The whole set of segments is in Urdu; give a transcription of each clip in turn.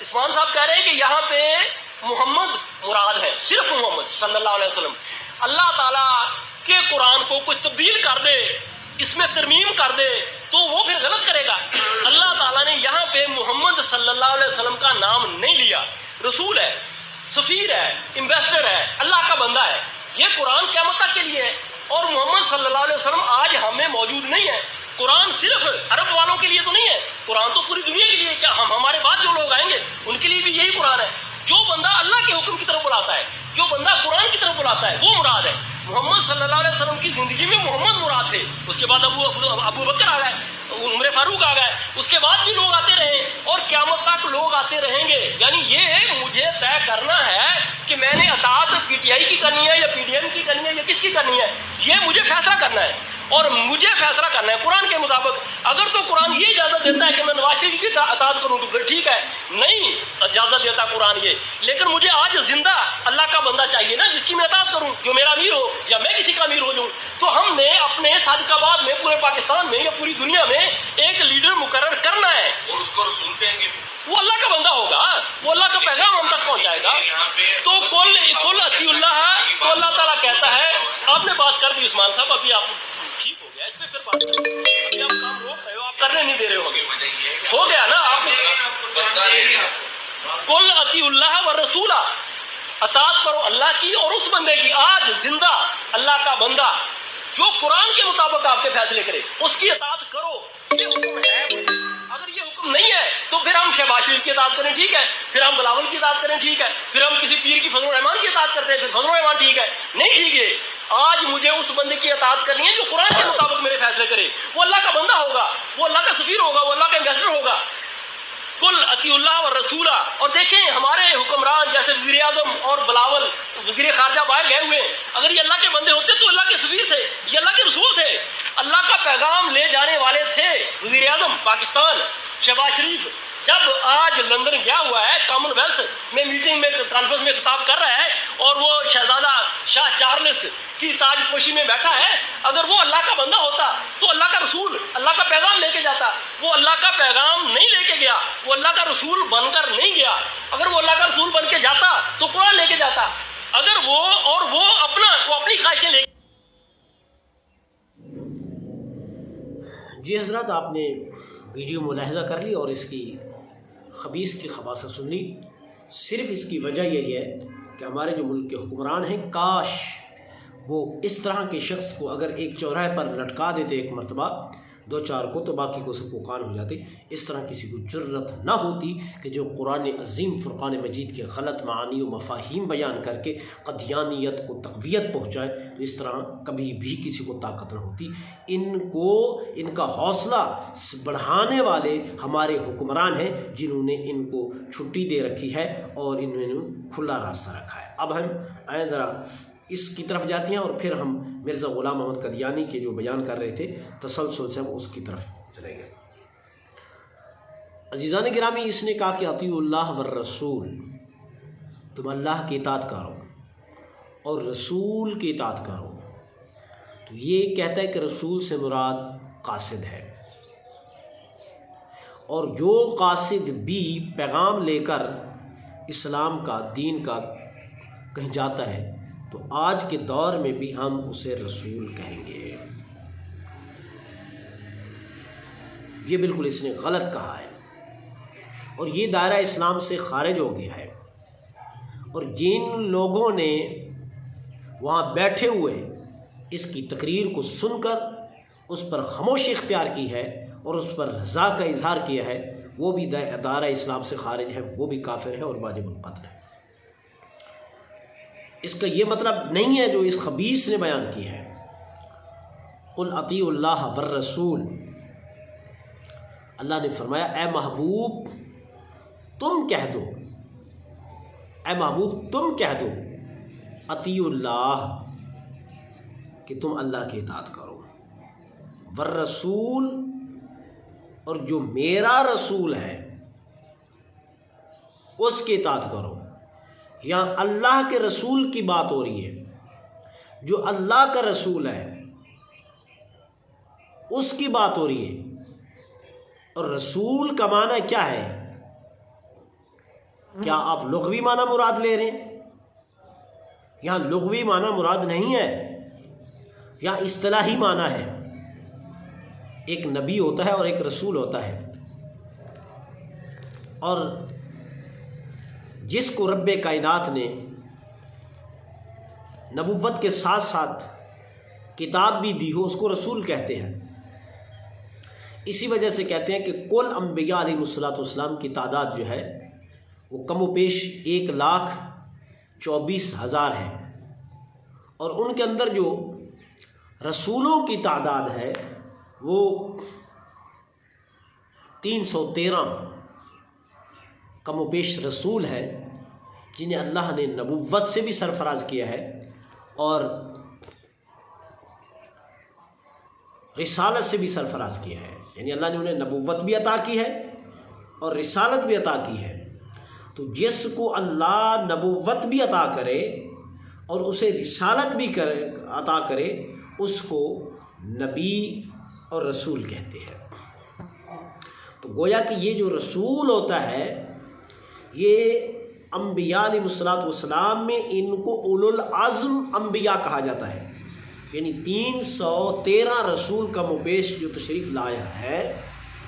عثمان صاحب کہہ رہے ہیں کہ یہاں پہ محمد مراد ہے، صرف محمد صلی اللہ علیہ وسلم۔ اللہ تعالیٰ کے قرآن کو کوئی تبدیل کر دے، اس میں ترمیم کر دے تو وہ پھر غلط کرے گا۔ اللہ تعالیٰ نے یہاں پہ محمد صلی اللہ علیہ وسلم کا نام نہیں لیا۔ رسول ہے، سفیر ہے، ایمبیسڈر ہے، اللہ کا بندہ ہے۔ یہ قرآن قیامت تک کے لیے ہے، اور محمد صلی اللہ علیہ وسلم آج ہمیں موجود نہیں ہے۔ قرآن صرف عرب والوں کے لیے تو نہیں ہے، قرآن تو پوری دنیا کے لیے ہے۔ کیا ہمارے بعد جو لوگ آئیں گے ان کے لیے بھی یہی قرآن ہے؟ جو بندہ اللہ کے حکم کی طرف بلاتا ہے، جو بندہ قرآن کی طرف بلاتا ہے، وہ مراد ہے۔ محمد صلی اللہ علیہ وسلم کی زندگی میں محمد مراد تھے، اس کے بعد ابو بکر آ گئے، عمر فاروق آ گئے، اس کے بعد بھی لوگ آتے رہے اور قیامت تک لوگ آتے رہیں گے۔ یعنی یہ مجھے طے کرنا ہے کہ میں نے اطاعت پی ٹی آئی کی کرنی ہے یا پی ڈی ایم کی کرنی ہے یا کس کی کرنی ہے، یہ مجھے فیصلہ کرنا ہے، اور مجھے فیصلہ کرنا ہے قرآن کے مطابق۔ اگر تو قرآن یہ اجازت دیتا ہے کہ میں نواز شریف کی اطاعت کروں تو پھر ٹھیک ہے، نہیں اجازت دیتا قرآن یہ، لیکن مجھے آج زندہ اللہ کا بندہ چاہیے نا جس کی میں اطاعت کروں، جو میرا امیر ہو یا میں کسی کا امیر ہو جاؤں۔ تو ہم نے اپنے صادق آباد میں، پورے پاکستان میں یا پوری دنیا میں ایک لیڈر مقرر کرنا ہے، اور اس کو رسول کہیں گے، وہ اللہ کا بندہ ہوگا، وہ اللہ کا پیغام ہم تک پہنچائے گا۔ تو کل اطیع اللہ، تو اللہ تعالیٰ کہتا ہے، آپ نے بات کر دی عثمان صاحب، ابھی آپ ٹھیک ہو گیا، اس پہ پھر بات کریں گے۔ ابھی آپ کام روک رہے ہو، آپ کرنے نہیں دے رہے ہو گیا نا آپ۔ کل اطیع اللہ و رسولہ، اطاعت کرو اللہ کی اور اس بندے کی، آج زندہ اللہ کا بندہ جو قرآن کے مطابق آپ کے فیصلے کرے، اس کی اطاعت کرو۔ یہ حکم ہے، اگر یہ حکم نہیں ہے تو پھر ہم شہباز شریف کی اطاعت کریں، ٹھیک ہے، پھر ہم بلاول کی اطاعت کریں، ٹھیک ہے، پھر ہم کسی پیر کی فضل الرحمان کی اطاعت کرتے ہیں، پھر فضل الرحمان ٹھیک ہے، نہیں ٹھیک ہے۔ آج مجھے اس بندے کی اطاعت کرنی ہے جو قرآن کے مطابق میرے فیصلے کرے، وہ اللہ کا بندہ ہوگا، وہ اللہ کا سفیر ہوگا، وہ اللہ کا ایمبیسڈر ہوگا۔ کل اطیع اللہ و رسولہ۔ اور دیکھیں ہمارے حکمران جیسے وزیر اعظم اور بلاول وزیر خارجہ باہر گئے ہوئے ہیں، اگر یہ اللہ کے بندے ہوتے تو اللہ کے سفیر تھے، یہ اللہ کے رسول تھے، اللہ کا پیغام لے جانے والے تھے۔ وزیر اعظم پاکستان شہباز شریف جب آج لندن گیا ہوا ہے، کامن ویلتھ میں میٹنگ میں، کانفرنس میں خطاب کر رہا ہے، اور وہ شہزادہ شاہ چارلس کی تاج پوشی میں بیٹھا ہے، اگر وہ اللہ کا بندہ ہوتا تو اللہ کا رسول اللہ کا پیغام لے کے جاتا۔ وہ اللہ کا پیغام نہیں لے کے گیا، وہ اللہ کا رسول بن کر نہیں گیا۔ اگر وہ اللہ کا رسول بن کے جاتا تو قرآن لے کے جاتا، اگر وہ اپنی خواہشیں لے کے۔ جی حضرات، آپ نے ویڈیو ملاحظہ کر لی اور اس کی خبیث کی خباثت سن لی۔ صرف اس کی وجہ یہی ہے کہ ہمارے جو ملک کے حکمران ہیں، کاش وہ اس طرح کے شخص کو اگر ایک چوراہے پر لٹکا دیتے ایک مرتبہ، دو چار کو، تو باقی کو سب کو کان ہو جاتے۔ اس طرح کسی کو جرت نہ ہوتی کہ جو قرآن عظیم فرقان مجید کے غلط معانی و مفاہیم بیان کر کے قدیانیت کو تقویت پہنچائے، تو اس طرح کبھی بھی کسی کو طاقت نہ ہوتی۔ ان کا حوصلہ بڑھانے والے ہمارے حکمران ہیں جنہوں نے ان کو چھٹی دے رکھی ہے اور انہوں نے کھلا راستہ رکھا ہے۔ اب ہم آئیں ذرا اس کی طرف جاتے ہیں اور پھر ہم مرزا غلام محمد قادیانی کے جو بیان کر رہے تھے تسلسل سے، اس کی طرف چلیں گے۔ عزیزان گرامی، اس نے کہا کہ اطیعوا اللہ والرسول، تم اللہ کی اطاعت کرو اور رسول کی اطاعت کرو۔ تو یہ کہتا ہے کہ رسول سے مراد قاصد ہے، اور جو قاصد بھی پیغام لے کر اسلام کا، دین کا کہیں جاتا ہے تو آج کے دور میں بھی ہم اسے رسول کہیں گے۔ یہ بالکل اس نے غلط کہا ہے، اور یہ دائرہ اسلام سے خارج ہو گیا ہے۔ اور جن لوگوں نے وہاں بیٹھے ہوئے اس کی تقریر کو سن کر اس پر خاموشی اختیار کی ہے اور اس پر رضا کا اظہار کیا ہے، وہ بھی دائرہ اسلام سے خارج ہے، وہ بھی کافر ہے اور واجب القتل ہے۔ اس کا یہ مطلب نہیں ہے جو اس خبیث نے بیان کی ہے۔ قل اطیعوا اللہ والرسول، اللہ نے فرمایا اے محبوب تم کہہ دو، اے محبوب تم کہہ دو اطیعوا اللہ، کہ تم اللہ کی اطاعت کرو، والرسول، اور جو میرا رسول ہے اس کی اطاعت کرو۔ یہاں اللہ کے رسول کی بات ہو رہی ہے، جو اللہ کا رسول ہے اس کی بات ہو رہی ہے۔ اور رسول کا معنی کیا ہے؟ کیا آپ لغوی معنی مراد لے رہے ہیں؟ یہاں لغوی معنی مراد نہیں ہے، یہاں اصطلاحی معنی ہے۔ ایک نبی ہوتا ہے اور ایک رسول ہوتا ہے، اور جس کو رب کائنات نے نبوت کے ساتھ ساتھ کتاب بھی دی ہو اس کو رسول کہتے ہیں۔ اسی وجہ سے کہتے ہیں کہ کل انبیاء علیہ الصلوۃ کی تعداد جو ہے وہ کم و بیش 1,24,000 ہے، اور ان کے اندر جو رسولوں کی تعداد ہے وہ 313 کم و بیش رسول ہے، جنہیں اللہ نے نبوت سے بھی سرفراز کیا ہے اور رسالت سے بھی سرفراز کیا ہے، یعنی اللہ نے انہیں نبوت بھی عطا کی ہے اور رسالت بھی عطا کی ہے۔ تو جس کو اللہ نبوت بھی عطا کرے اور اسے رسالت بھی عطا کرے اس کو نبی اور رسول کہتے ہیں۔ تو گویا کہ یہ جو رسول ہوتا ہے یہ انبیاء علیہ الصلوۃ میں ان کو اولو العزم انبیاء کہا جاتا ہے، یعنی 313 رسول کا مبیش جو تشریف لایا ہے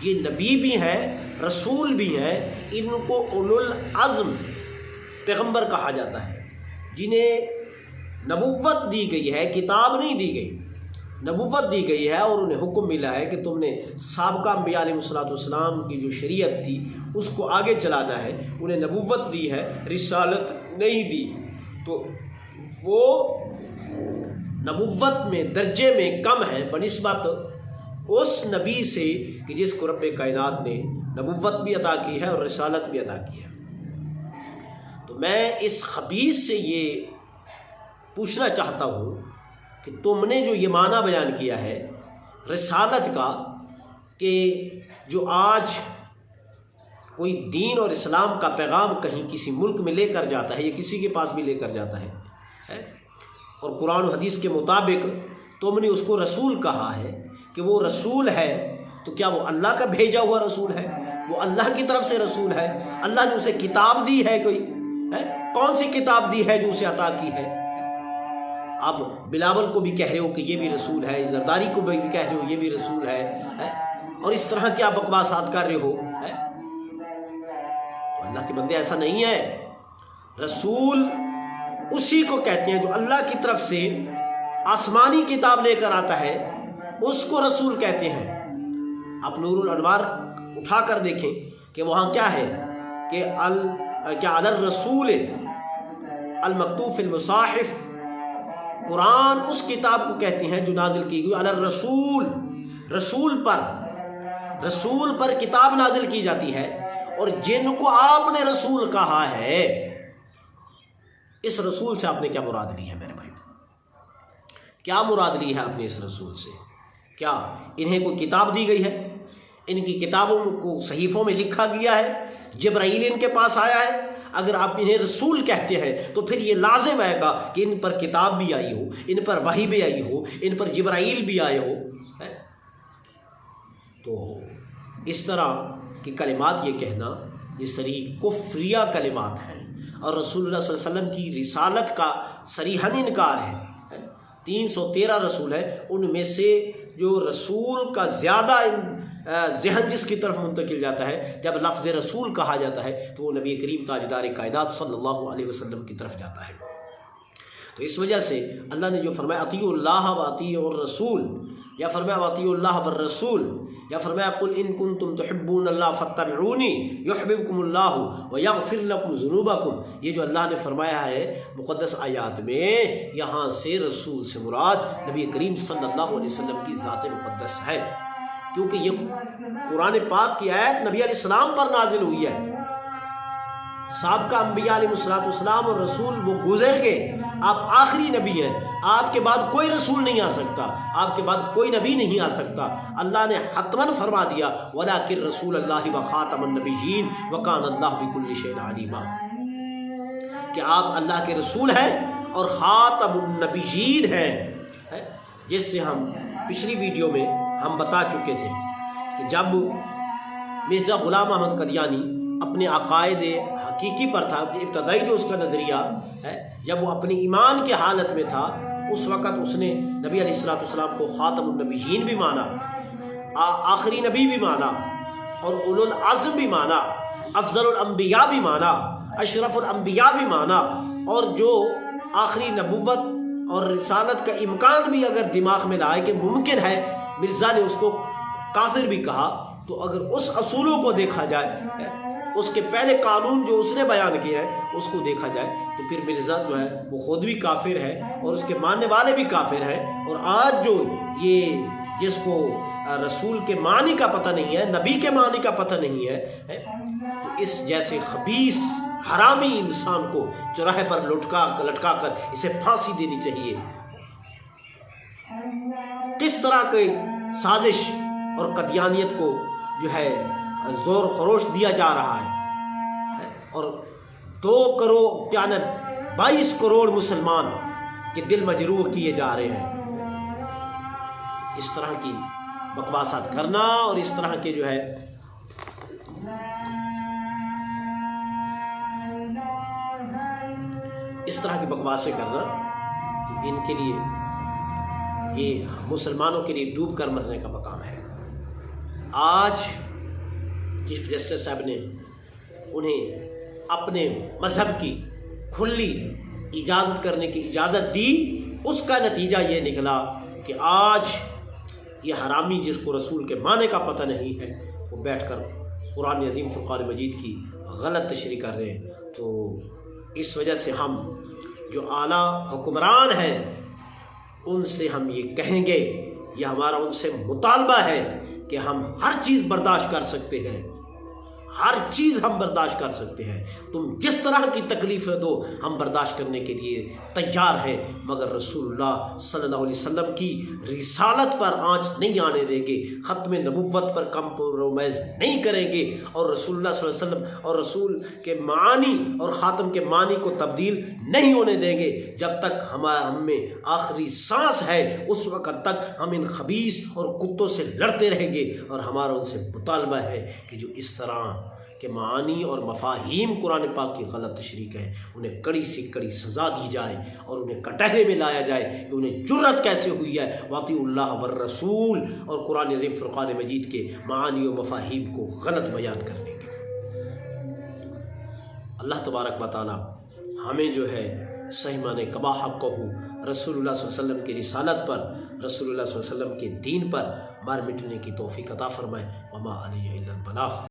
یہ نبی بھی ہیں رسول بھی ہیں، ان کو اولو العزم پیغمبر کہا جاتا ہے، جنہیں نبوت دی گئی ہے، کتاب نہیں دی گئی، نبوت دی گئی ہے اور انہیں حکم ملا ہے کہ تم نے سابقہ انبیاء علیہ الصلوۃ کی جو شریعت تھی اس کو آگے چلانا ہے۔ انہیں نبوت دی ہے، رسالت نہیں دی، تو وہ نبوت میں درجے میں کم ہے بنسبت اس نبی سے کہ جس کو رب کائنات نے نبوت بھی عطا کی ہے اور رسالت بھی عطا کی ہے۔ تو میں اس خبیث سے یہ پوچھنا چاہتا ہوں کہ تم نے جو یہ معنی بیان کیا ہے رسالت کا کہ جو آج کوئی دین اور اسلام کا پیغام کہیں کسی ملک میں لے کر جاتا ہے یا کسی کے پاس بھی لے کر جاتا ہے اور قرآن و حدیث کے مطابق تم نے اس کو رسول کہا ہے کہ وہ رسول ہے، تو کیا وہ اللہ کا بھیجا ہوا رسول ہے؟ وہ اللہ کی طرف سے رسول ہے؟ اللہ نے اسے کتاب دی ہے؟ کوئی کون سی کتاب دی ہے جو اسے عطا کی ہے؟ آپ بلاول کو بھی کہہ رہے ہو کہ یہ بھی رسول ہے، زرداری کو بھی کہہ رہے ہو یہ بھی رسول ہے، اور اس طرح کیا بکواسات کر رہے ہو؟ تو اللہ کے بندے ایسا نہیں ہے۔ رسول اسی کو کہتے ہیں جو اللہ کی طرف سے آسمانی کتاب لے کر آتا ہے، اس کو رسول کہتے ہیں۔ آپ نور الانوار اٹھا کر دیکھیں کہ وہاں کیا ہے کہ کیا علی الرسول المکتوب فی المصاحف، قرآن اس کتاب کو کہتے ہیں جو نازل کی گئی علی الرسول، رسول پر کتاب نازل کی جاتی ہے، اور جن کو آپ نے رسول کہا ہے اس رسول سے آپ نے کیا مراد لی ہے؟ میرے بھائی کیا مراد لی ہے آپ نے اس رسول سے؟ کیا انہیں کوئی کتاب دی گئی ہے؟ ان کی کتابوں کو صحیفوں میں لکھا گیا ہے؟ جبرائیل ان کے پاس آیا ہے؟ اگر آپ انہیں رسول کہتے ہیں تو پھر یہ لازم آئے گا کہ ان پر کتاب بھی آئی ہو، ان پر وحی بھی آئی ہو، ان پر جبرائیل بھی آئے ہو۔ تو اس طرح کی کلمات یہ کہنا یہ صریح کفریہ کلمات ہیں، اور رسول اللہ صلی اللہ علیہ وسلم کی رسالت کا صریحاً انکار ہے۔ 313 رسول ہیں، ان میں سے جو رسول کا زیادہ ذہن جس کی طرف منتقل جاتا ہے جب لفظ رسول کہا جاتا ہے تو وہ نبی کریم تاجدار کائنات صلی اللہ علیہ وسلم کی طرف جاتا ہے۔ تو اس وجہ سے اللہ نے جو فرمایا اطیعوا اللہ و اطیعوا الرسول، یا فرمایا اطیعوا اللہ والرسول، یا فرمایا قل ان کنتم تحبون اللہ فاتبعونی یحببکم اللہ ویغفر لکم ذنوبکم، یہ جو اللہ نے فرمایا ہے مقدس آیات میں، یہاں سے رسول سے مراد نبی کریم صلی اللہ علیہ وسلم کی ذات مقدس ہے، کیونکہ یہ قرآن پاک کی آیت نبی علیہ السلام پر نازل ہوئی ہے۔ سابقہ انبیاء علیہ السلام اور رسول وہ گزر گئے، آپ آخری نبی ہیں، آپ کے بعد کوئی رسول نہیں آ سکتا، آپ کے بعد کوئی نبی نہیں آ سکتا۔ اللہ نے حتماً فرما دیا وَلَٰكِن رَّسُولَ اللَّهِ وَخَاتَمَ النَّبِيِّينَ وَكَانَ اللَّهُ بِكُلِّ شَيْءٍ عَلِيمًا، کہ آپ اللہ کے رسول ہیں اور خاتم النبیین ہیں، جس سے ہم پچھلی ویڈیو میں ہم بتا چکے تھے کہ جب مرزا غلام احمد قادیانی اپنے عقائد حقیقی پر تھا، ابتدائی جو اس کا نظریہ ہے، جب وہ اپنی ایمان کی حالت میں تھا اس وقت اس نے نبی علیہ الصلوۃ والسلام کو خاتم النبیین بھی مانا، آخری نبی بھی مانا، اور اولو العزم بھی مانا، افضل الانبیاء بھی مانا، اشرف الانبیاء بھی مانا، اور جو آخری نبوت اور رسالت کا امکان بھی اگر دماغ میں لائے کہ ممکن ہے، مرزا نے اس کو کافر بھی کہا۔ تو اگر اس اصولوں کو دیکھا جائے، اس کے پہلے قانون جو اس نے بیان کیا ہے اس کو دیکھا جائے، تو پھر مرزا جو ہے وہ خود بھی کافر ہے اور اس کے ماننے والے بھی کافر ہیں۔ اور آج جو یہ جس کو رسول کے معنی کا پتہ نہیں ہے، نبی کے معنی کا پتہ نہیں ہے، تو اس جیسے خبیث حرامی انسان کو چوراہے پر لٹکا کر اسے پھانسی دینی چاہیے۔ کس طرح کی سازش اور قدیانیت کو جو ہے زور خروش دیا جا رہا ہے، اور 22 کروڑ مسلمان کے دل مجروح کیے جا رہے ہیں۔ اس طرح کی بکواسات کرنا اور اس طرح کے جو ہے اس طرح کی بکواسیں کرنا، کہ ان کے لیے یہ مسلمانوں کے لیے ڈوب کر مرنے کا مقام ہے۔ آج چیف جسٹس صاحب نے انہیں اپنے مذہب کی کھلی اجازت کرنے کی اجازت دی، اس کا نتیجہ یہ نکلا کہ آج یہ حرامی جس کو رسول کے معنی کا پتہ نہیں ہے وہ بیٹھ کر قرآن عظیم فرقان مجید کی غلط تشریح کر رہے ہیں۔ تو اس وجہ سے ہم جو اعلیٰ حکمران ہیں ان سے ہم یہ کہیں گے، یہ ہمارا ان سے مطالبہ ہے کہ ہم ہر چیز برداشت کر سکتے ہیں، ہر چیز ہم برداشت کر سکتے ہیں، تم جس طرح کی تکلیفیں دو ہم برداشت کرنے کے لیے تیار ہیں، مگر رسول اللہ صلی اللہ علیہ وسلم کی رسالت پر آنچ نہیں آنے دیں گے، ختم نبوت پر کمپرومائز نہیں کریں گے، اور رسول اللہ صلی اللہ علیہ وسلم اور رسول کے معانی اور خاتم کے معانی کو تبدیل نہیں ہونے دیں گے۔ جب تک ہم میں آخری سانس ہے اس وقت تک ہم ان خبیث اور کتوں سے لڑتے رہیں گے، اور ہمارا ان سے مطالبہ ہے کہ جو اس طرح کہ معانی اور مفاہیم قرآن پاک کی غلط تشریح ہے انہیں کڑی سے کڑی سزا دی جائے، اور انہیں کٹہرے میں لایا جائے کہ انہیں جرت کیسے ہوئی ہے واطیعوا اللہ والرسول اور قرآن عظیم فرقان مجید کے معانی و مفاہیم کو غلط بیان کرنے کے۔ اللہ تبارک و تعالی ہمیں جو ہے صحیح معنی کما حقہ رسول اللہ صلی اللہ علیہ وسلم کی رسالت پر، رسول اللہ صلی اللہ علیہ وسلم کے دین پر مر مٹنے کی توفیق عطا فرمائے۔ وما علیہ الا البلاغ۔